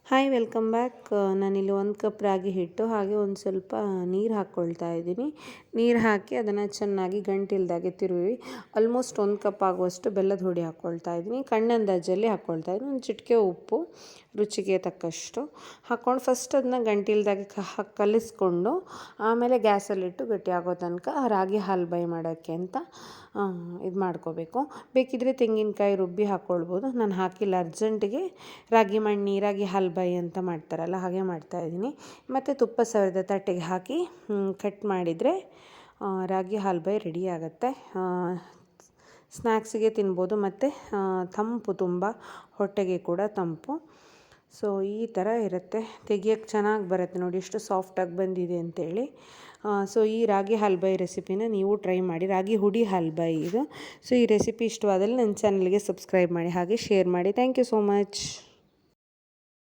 Hi welcome back. ನಾನಿಲ್ಲಿ 1 cup ರಾಗಿ ಹಿಟ್ಟು ಹಾಗೆ ಒಂದು ಸ್ವಲ್ಪ ನೀರು ಹಾಕ್ಕೊಳ್ತಾ ಇದ್ದೀನಿ. ನೀರು ಹಾಕಿ ಅದನ್ನು ಚೆನ್ನಾಗಿ ಗಂಟಿಲ್ದಾಗೆ ತಿರುವಿ ಆಲ್ಮೋಸ್ಟ್ 1 ಕಪ್ ಆಗುವಷ್ಟು ಬೆಲ್ಲದ ಹುಡಿ ಹಾಕ್ಕೊಳ್ತಾ ಇದ್ದೀನಿ. ಕಣ್ಣಂದಾಜಲ್ಲಿ ಹಾಕ್ಕೊಳ್ತಾ ಇದ್ದೀನಿ. ಒಂದು ಚಿಟಿಕೆ ಉಪ್ಪು ರುಚಿಗೆ ತಕ್ಕಷ್ಟು ಹಾಕ್ಕೊಂಡು ಫಸ್ಟ್ ಅದನ್ನ ಗಂಟಿಲ್ದಾಗೆ ಕಲಿಸ್ಕೊಂಡು ಆಮೇಲೆ ಗ್ಯಾಸಲ್ಲಿಟ್ಟು ಗಟ್ಟಿ ಆಗೋ ತನಕ ರಾಗಿ ಹಲ್ಬೈ ಮಾಡೋಕ್ಕೆ ಅಂತ ಇದು ಮಾಡ್ಕೋಬೇಕು. ಬೇಕಿದ್ದರೆ ತೆಂಗಿನಕಾಯಿ ರುಬ್ಬಿ ಹಾಕ್ಕೊಳ್ಬೋದು. ನಾನು ಹಾಕಿಲ್ಲ, ಅರ್ಜೆಂಟಿಗೆ ರಾಗಿ ಹಲ್ಬೈ ಅಂತ ಮಾಡ್ತಾರಲ್ಲ ಹಾಗೆ ಮಾಡ್ತಾಯಿದ್ದೀನಿ. ಮತ್ತು ತುಪ್ಪ ಸವರಿದ ತಟ್ಟೆಗೆ ಹಾಕಿ ಕಟ್ ಮಾಡಿದರೆ ರಾಗಿ ಹಲ್ಬೈ ರೆಡಿ ಆಗುತ್ತೆ. ಸ್ನ್ಯಾಕ್ಸಿಗೆ ತಿನ್ಬೋದು ಮತ್ತು ತಂಪು, ತುಂಬ ಹೊಟ್ಟೆಗೆ ಕೂಡ ತಂಪು. ಸೊ ಈ ಥರ ಇರುತ್ತೆ, ತೆಗಿಯೋಕ್ಕೆ ಚೆನ್ನಾಗಿ ಬರುತ್ತೆ ನೋಡಿ ಎಷ್ಟು ಸಾಫ್ಟಾಗಿ ಬಂದಿದೆ ಅಂತೇಳಿ. ಸೊ ಈ ರಾಗಿ ಹಲ್ಬೈ ರೆಸಿಪಿನ ನೀವು ಟ್ರೈ ಮಾಡಿ. ರಾಗಿ ಹುಡಿ ಹಲ್ಬೈ ಇದು. ಸೊ ಈ ರೆಸಿಪಿ ಇಷ್ಟವಾದಲ್ಲಿ ನನ್ನ ಚಾನಲ್ಗೆ ಸಬ್ಸ್ಕ್ರೈಬ್ ಮಾಡಿ ಹಾಗೆ ಶೇರ್ ಮಾಡಿ. Thank you so much.